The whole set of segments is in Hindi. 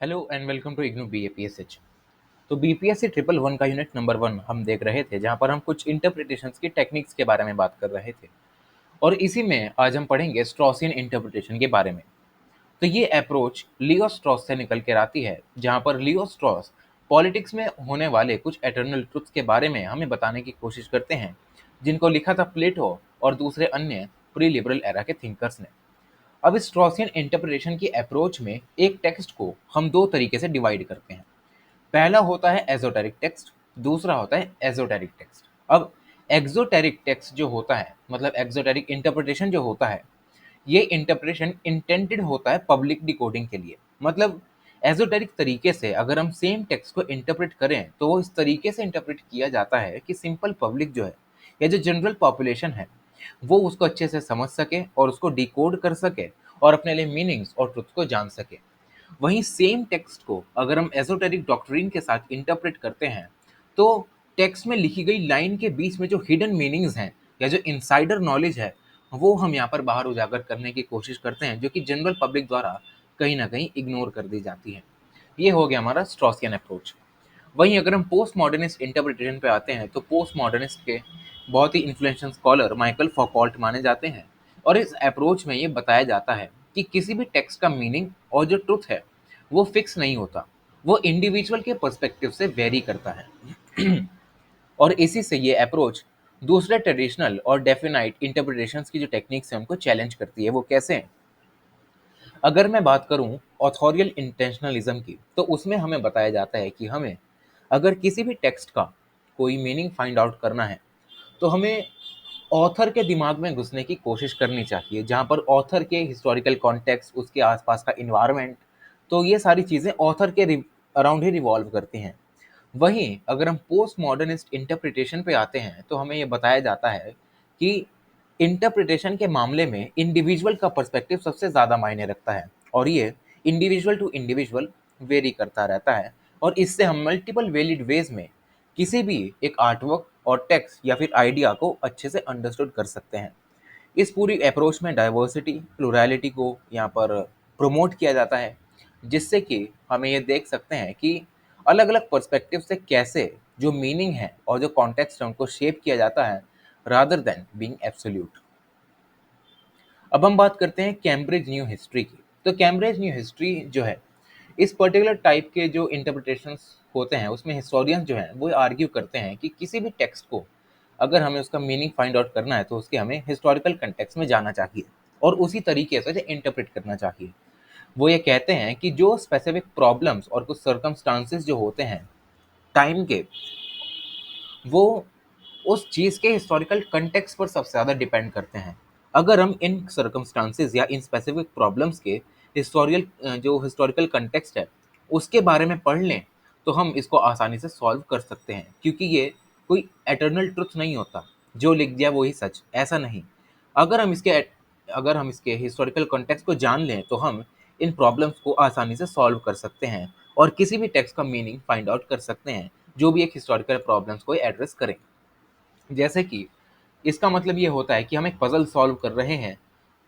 Hello and welcome to IGNOU BAPSH. तो बीपीएससी ट्रिपल वन का यूनिट नंबर 1 हम देख रहे थे, जहां पर हम कुछ इंटरप्रिटेशंस की टेक्निक्स के बारे में बात कर रहे थे। और इसी में आज हम पढ़ेंगे स्ट्रॉसियन इंटरप्रिटेशन के बारे में। तो ये अप्रोच लियो स्ट्रॉस से निकल कर आती है, जहां पर लियो स्ट्रॉस पॉलिटिक्स में होने वाले कुछ एटर्नल ट्रुथ्स के बारे में हमें बताने की कोशिश करते हैं, जिनको लिखा था प्लेटो और दूसरे अन्य प्री लिबरल एरा के थिंकर्स ने। अब इस स्ट्रॉसियन इंटरप्रिटेशन की अप्रोच में एक टेक्स्ट को हम दो तरीके से डिवाइड करते हैं। पहला होता है एजोटेरिक टेक्स्ट, दूसरा होता है एजोटेरिक टेक्स्ट। अब एक्सोटेरिक टेक्स्ट जो होता है, मतलब एक्सोटेरिक इंटरप्रिटेशन जो होता है, ये इंटरप्रिटेशन इंटेंडेड होता है पब्लिक डिकोडिंग के लिए। मतलब एजोटेरिक तरीके से अगर हम सेम टेक्स्ट को इंटरप्रेट करें तो वो इस तरीके से इंटरप्रेट किया जाता है कि सिंपल पब्लिक जो है या जो जनरल पॉपुलेशन है वो उसको अच्छे से समझ सके और उसको डिकोड कर सके और अपने लिए मीनिंग्स और ट्रुथ को जान सके। वहीं सेम टेक्स्ट को अगर हम एजोटेरिक डॉक्ट्रिन के साथ इंटरप्रेट करते हैं तो टेक्स्ट में लिखी गई लाइन के बीच में जो हिडन मीनिंग्स हैं या जो इनसाइडर नॉलेज है वो हम यहाँ पर बाहर उजागर करने की कोशिश करते हैं, जो कि जनरल पब्लिक द्वारा कहीं ना कहीं इग्नोर कर दी जाती है। ये हो गया हमारा स्ट्रॉसियन अप्रोच। वहीं अगर हम पोस्ट मॉडर्निस्ट इंटरप्रिटेशन पे आते हैं तो पोस्ट मॉडर्निस्ट के बहुत ही इन्फ्लुएंशियल स्कॉलर माइकल फौकॉल्ट माने जाते हैं। और इस अप्रोच में ये बताया जाता है कि किसी भी टेक्स्ट का मीनिंग और जो ट्रुथ है वो फिक्स नहीं होता, वो इंडिविजुअल के पर्सपेक्टिव से वेरी करता है। और इसी से ये अप्रोच दूसरे ट्रेडिशनल और डेफिनाइट इंटरप्रिटेशंस की जो टेक्निक्स है उनको चैलेंज करती है। वो कैसे? अगर मैं बात करूं ऑथोरियल इंटेंशनलिज्म की, तो उसमें हमें बताया जाता है कि हमें अगर किसी भी टेक्स्ट का कोई मीनिंग फाइंड आउट करना है तो हमें ऑथर के दिमाग में घुसने की कोशिश करनी चाहिए, जहाँ पर ऑथर के हिस्टोरिकल कॉन्टेक्स्ट, उसके आसपास का इन्वायरमेंट, तो ये सारी चीज़ें ऑथर के अराउंड ही रिवॉल्व करती हैं। वहीं अगर हम पोस्ट मॉडर्निस्ट इंटरप्रिटेशन पे आते हैं तो हमें ये बताया जाता है कि इंटरप्रिटेशन के मामले में इंडिविजुअल का पर्सपेक्टिव सबसे ज़्यादा मायने रखता है और ये इंडिविजुअल टू इंडिविजुअल वेरी करता रहता है। और इससे हम मल्टीपल वैलिड वेज में किसी भी एक आर्टवर्क और टेक्स्ट या फिर आइडिया को अच्छे से अंडरस्टूड कर सकते हैं। इस पूरी अप्रोच में डाइवर्सिटी, प्लुरैलिटी को यहाँ पर प्रमोट किया जाता है, जिससे कि हमें ये देख सकते हैं कि अलग अलग पर्सपेक्टिव से कैसे जो मीनिंग है और जो कॉन्टेक्स्ट है उनको शेप किया जाता है, रादर देन बीइंग एब्सोल्यूट। अब हम बात करते हैं कैम्ब्रिज न्यू हिस्ट्री की। तो कैम्ब्रिज न्यू हिस्ट्री जो है, इस पर्टिकुलर टाइप के जो इंटरप्रिटेशंस होते हैं उसमें हिस्टोरियंस जो हैं वो आर्ग्यू करते हैं कि किसी भी टेक्स्ट को अगर हमें उसका मीनिंग फाइंड आउट करना है तो उसके हमें हिस्टोरिकल कंटेक्स्ट में जाना चाहिए और उसी तरीके से इंटरप्रेट करना चाहिए। वो ये कहते हैं कि जो स्पेसिफिक प्रॉब्लम्स और कुछ सर्कमस्टांसेस जो होते हैं टाइम के, वो उस चीज़ के हिस्टोरिकल कंटेक्स्ट पर सबसे ज़्यादा डिपेंड करते हैं। अगर हम इन सर्कमस्टांसेस या इन स्पेसिफिक प्रॉब्लम्स के जो हिस्टोरिकल कंटेक्स्ट है उसके बारे में पढ़ लें तो हम इसको आसानी से सॉल्व कर सकते हैं, क्योंकि ये कोई एटर्नल ट्रुथ नहीं होता, जो लिख दिया वही सच, ऐसा नहीं। अगर हम इसके अगर हम इसके हिस्टोरिकल कॉन्टेक्स्ट को जान लें तो हम इन प्रॉब्लम्स को आसानी से सॉल्व कर सकते हैं और किसी भी टेक्स्ट का मीनिंग फाइंड आउट कर सकते हैं जो भी एक हिस्टोरिकल प्रॉब्लम्स को एड्रेस करें। जैसे कि इसका मतलब ये होता है कि हम एक पजल सॉल्व कर रहे हैं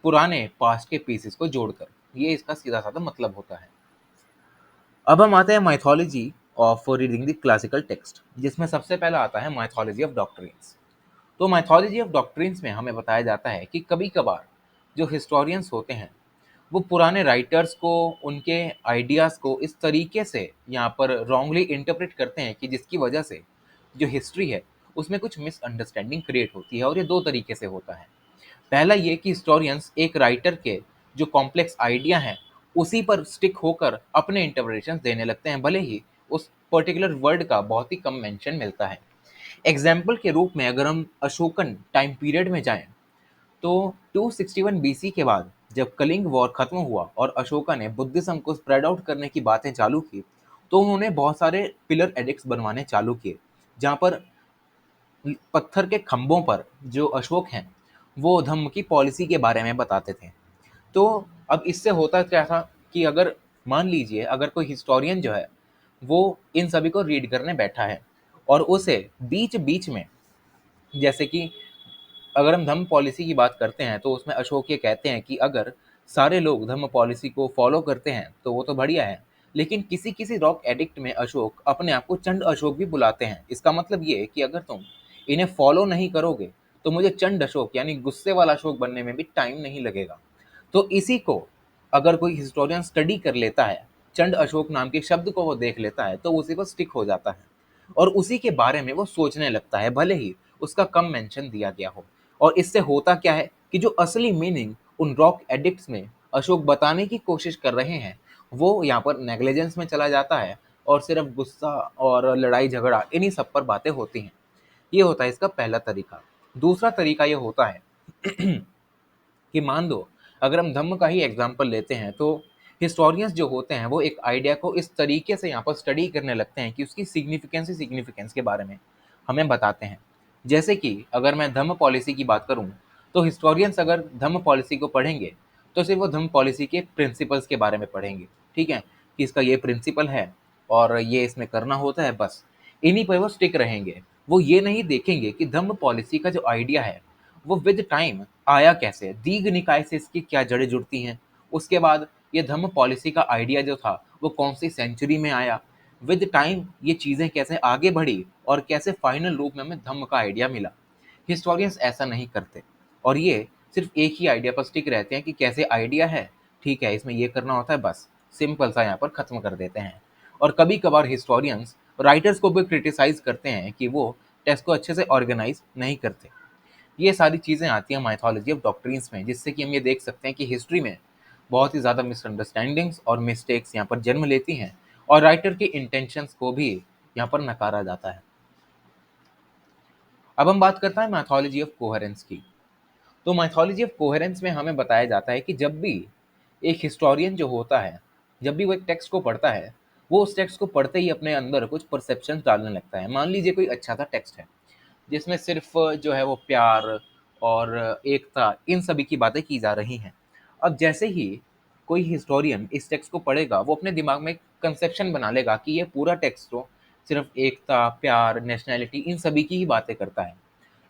पुराने पास्ट के पीसेस को जोड़कर, ये इसका सीधा साधा मतलब होता है। अब हम आते हैं mythology of reading the classical text, जिसमें सबसे पहला आता है माइथोलॉजी ऑफ डॉक्ट्रिन्स। तो माइथोलॉजी ऑफ डॉक्ट्रिन्स में हमें बताया जाता है कि कभी कभार जो हिस्टोरियंस होते हैं वो पुराने राइटर्स को, उनके आइडियाज़ को इस तरीके से यहाँ पर रॉन्गली इंटरप्रेट करते हैं कि जिसकी वजह से जो हिस्ट्री है उसमें कुछ मिसअंडरस्टैंडिंग क्रिएट होती है। और ये दो तरीके से होता है। पहला ये कि हिस्टोरियंस एक राइटर के जो कॉम्प्लेक्स आइडिया हैं उसी पर स्टिक होकर अपने इंटरप्रिटेशन देने लगते हैं, भले ही उस पर्टिकुलर वर्ड का बहुत ही कम मेंशन मिलता है। एग्जाम्पल के रूप में अगर हम अशोकन टाइम पीरियड में जाएं तो 261 बीसी के बाद जब कलिंग वॉर खत्म हुआ और अशोका ने बुद्धिज्म को स्प्रेड आउट करने की बातें चालू की, तो उन्होंने बहुत सारे पिलर एडिक्ट्स बनवाने चालू किए, जहाँ पर पत्थर के खंभों पर जो अशोक हैं वो धम्म की पॉलिसी के बारे में बताते थे। तो अब इससे होता क्या था कि अगर मान लीजिए अगर कोई हिस्टोरियन जो है वो इन सभी को रीड करने बैठा है और उसे बीच बीच में, जैसे कि अगर हम धम्म पॉलिसी की बात करते हैं तो उसमें अशोक ये कहते हैं कि अगर सारे लोग धम्म पॉलिसी को फॉलो करते हैं तो वो तो बढ़िया है, लेकिन किसी किसी रॉक एडिक्ट में अशोक अपने आप को चंड अशोक भी बुलाते हैं। इसका मतलब ये है कि अगर तुम इन्हें फॉलो नहीं करोगे तो मुझे चंड अशोक यानी गुस्से वाला अशोक बनने में भी टाइम नहीं लगेगा। तो इसी को अगर कोई हिस्टोरियन स्टडी कर लेता है, चंड अशोक नाम के शब्द को वो देख लेता है, तो उसी पर स्टिक हो जाता है और उसी के बारे में वो सोचने लगता है, भले ही उसका कम मेंशन दिया गया हो। और इससे होता क्या है कि जो असली मीनिंग उन रॉक एडिक्ट्स में अशोक बताने की कोशिश कर रहे हैं, वो यहाँ पर नेग्लिजेंस में चला जाता है और सिर्फ गुस्सा और लड़ाई झगड़ा इन्हीं सब पर बातें होती हैं। ये होता है इसका पहला तरीका। दूसरा तरीका ये होता है कि मान लो अगर हम धम्म का ही एग्जाम्पल लेते हैं, तो हिस्टोरियंस जो होते हैं वो एक आइडिया को इस तरीके से यहाँ पर स्टडी करने लगते हैं कि उसकी सिग्निफिकेंस ही सिग्निफिकेंस के बारे में हमें बताते हैं। जैसे कि अगर मैं धम्म पॉलिसी की बात करूँ, तो हिस्टोरियंस अगर धम्म पॉलिसी को पढ़ेंगे तो सिर्फ वो धम्म पॉलिसी के प्रिंसिपल्स के बारे में पढ़ेंगे, ठीक है, कि इसका ये प्रिंसिपल है और ये इसमें करना होता है, बस इन्हीं पर वो स्टिक रहेंगे। वो ये नहीं देखेंगे कि धम्म पॉलिसी का जो आइडिया है वो विद टाइम आया कैसे, दीर्घ निकाय से इसकी क्या जड़ें जुड़ती हैं। उसके बाद ये धम्म पॉलिसी का आइडिया जो था वो कौन सी सेंचुरी में आया, विद टाइम ये चीज़ें कैसे आगे बढ़ी और कैसे फाइनल रूप में हमें धम्म का आइडिया मिला। हिस्टोरियंस ऐसा नहीं करते और ये सिर्फ एक ही आइडिया पर स्टिक रहते हैं कि कैसे आइडिया है, ठीक है, इसमें ये करना होता है, बस सिंपल सा यहाँ पर ख़त्म कर देते हैं। और कभी कभार हिस्टोरियंस राइटर्स को भी क्रिटिसाइज करते हैं कि वो टेक्स्ट को अच्छे से ऑर्गेनाइज नहीं करते। ये सारी चीज़ें आती हैं माइथोलॉजी ऑफ डॉक्ट्रिन्स में, जिससे कि हम ये देख सकते हैं कि हिस्ट्री में बहुत ही ज़्यादा मिसअंडरस्टैंडिंग्स और मिस्टेक्स यहाँ पर जन्म लेती हैं और राइटर के इंटेंशंस को भी यहाँ पर नकारा जाता है। अब हम बात करते हैं माइथोलॉजी ऑफ कोहेरेंस की। तो माइथोलॉजी ऑफ कोहेरेंस में हमें बताया जाता है कि जब भी एक हिस्टोरियन जो होता है, जब भी वो एक टेक्स्ट को पढ़ता है, वो उस टेक्स्ट को पढ़ते ही अपने अंदर कुछ परसेप्शंस डालने लगता है। मान लीजिए कोई अच्छा सा टेक्स्ट है जिसमें सिर्फ जो है वो प्यार और एकता इन सभी की बातें की जा रही हैं। अब जैसे ही कोई हिस्टोरियन इस टेक्स्ट को पढ़ेगा, वो अपने दिमाग में कंसेप्शन बना लेगा कि ये पूरा टेक्स्ट तो सिर्फ एकता, प्यार, नेशनैलिटी इन सभी की ही बातें करता है।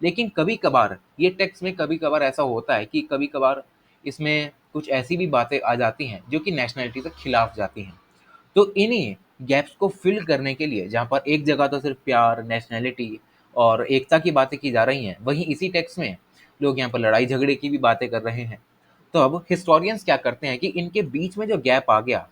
लेकिन कभी कभार ये टेक्स्ट में कभी कभार ऐसा होता है कि कभी कभार इसमें कुछ ऐसी भी बातें आ जाती हैं जो कि नेशनैलिटी के खिलाफ जाती हैं। तो इन्हीं गैप्स को फिल करने के लिए, जहाँ पर एक जगह तो सिर्फ प्यार, नेशनैलिटी और एकता की बातें की जा रही हैं, वहीं इसी टेक्स्ट में लोग यहाँ पर लड़ाई झगड़े की भी बातें कर रहे हैं। तो अब हिस्टोरियंस क्या करते हैं कि इनके बीच में जो गैप आ गया,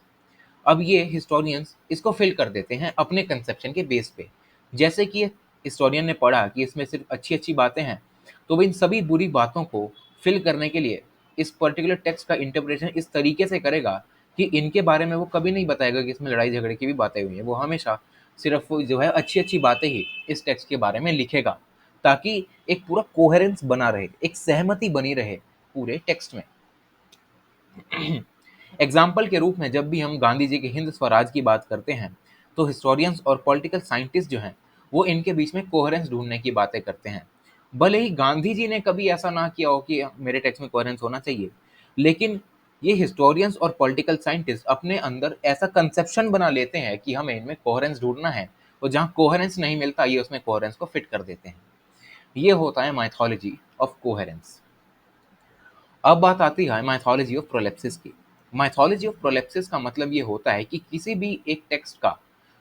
अब ये हिस्टोरियंस इसको फिल कर देते हैं अपने कंसेप्शन के बेस पे। जैसे कि हिस्टोरियन ने पढ़ा कि इसमें सिर्फ अच्छी अच्छी बातें हैं, तो वो इन सभी बुरी बातों को फिल करने के लिए इस पर्टिकुलर टेक्स्ट का इंटरप्रिटेशन इस तरीके से करेगा कि इनके बारे में वो कभी नहीं बताएगा कि इसमें लड़ाई झगड़े की भी बातें हुई हैं। वो हमेशा सिर्फ जो है अच्छी अच्छी बातें ही इस टेक्स्ट के बारे में लिखेगा, ताकि एक पूरा कोहेरेंस बना रहे, एक सहमति बनी रहे पूरे टेक्स्ट में। एग्जाम्पल के रूप में जब भी हम गांधी जी के हिंद स्वराज की बात करते हैं, तो हिस्टोरियंस और पॉलिटिकल साइंटिस्ट जो हैं वो इनके बीच में कोहेरेंस ढूंढने की बातें करते हैं। भले ही गांधी जी ने कभी ऐसा ना किया हो कि मेरे टेक्स्ट में कोहेरेंस होना चाहिए, लेकिन ये हिस्टोरियंस और पॉलिटिकल साइंटिस्ट अपने अंदर ऐसा कंसेप्शन बना लेते हैं कि हमें इनमें कोहेरेंस ढूंढना है, और जहाँ कोहेरेंस नहीं मिलता ये उसमें कोहेरेंस को फिट कर देते हैं। ये होता है माइथोलॉजी ऑफ कोहेरेंस। अब बात आती है माइथोलॉजी ऑफ प्रोलेप्सिस की। माइथोलॉजी ऑफ प्रोलेप्सिस का मतलब ये होता है कि किसी भी एक टेक्स्ट का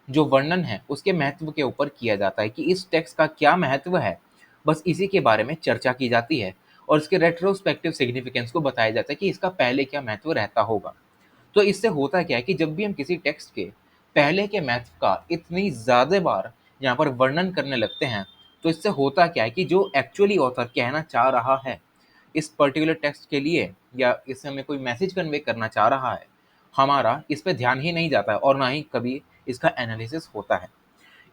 जो वर्णन है उसके महत्व के ऊपर किया जाता है कि इस टेक्स्ट का क्या महत्व है, बस इसी के बारे में चर्चा की जाती है और इसके रेट्रोस्पेक्टिव सिग्निफिकेंस को बताया जाता है कि इसका पहले क्या महत्व रहता होगा। तो इससे होता क्या है कि जब भी हम किसी टेक्स्ट के पहले के महत्व का इतनी ज़्यादा बार यहाँ पर वर्णन करने लगते हैं, तो इससे होता क्या है कि जो एक्चुअली ऑथर कहना चाह रहा है इस पर्टिकुलर टेक्स्ट के लिए, या इससे हमें कोई मैसेज कन्वे करना चाह रहा है, हमारा इस पे ध्यान ही नहीं जाता है और ना ही कभी इसका एनालिसिस होता है।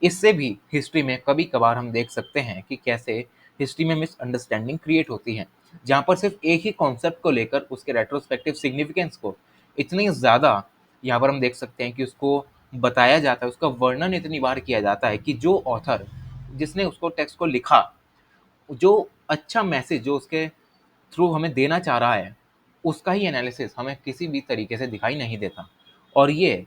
इससे भी हिस्ट्री में कभी कभार हम देख सकते हैं कि कैसे हिस्ट्री में मिसअंडरस्टैंडिंग क्रिएट होती है, जहाँ पर सिर्फ एक ही कॉन्सेप्ट को लेकर उसके रेट्रोस्पेक्टिव सिग्निफिकेंस को इतनी ज़्यादा यहाँ पर हम देख सकते हैं कि उसको बताया जाता है, उसका वर्णन इतनी बार किया जाता है कि जो ऑथर जिसने उसको टेक्स्ट को लिखा, जो अच्छा मैसेज जो उसके थ्रू हमें देना चाह रहा है, उसका ही एनालिसिस हमें किसी भी तरीके से दिखाई नहीं देता। और ये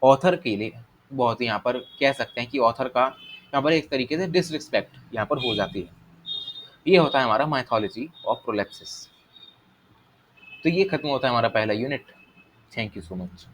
ऑथर के लिए बहुत ही यहाँ पर कह सकते हैं कि ऑथर का यहाँ पर एक तरीके से डिसरिस्पेक्ट यहाँ पर हो जाती है। ये होता है हमारा माइथोलॉजी ऑफ प्रोलेप्सिस। तो ये खत्म होता है हमारा पहला unit. Thank you so much.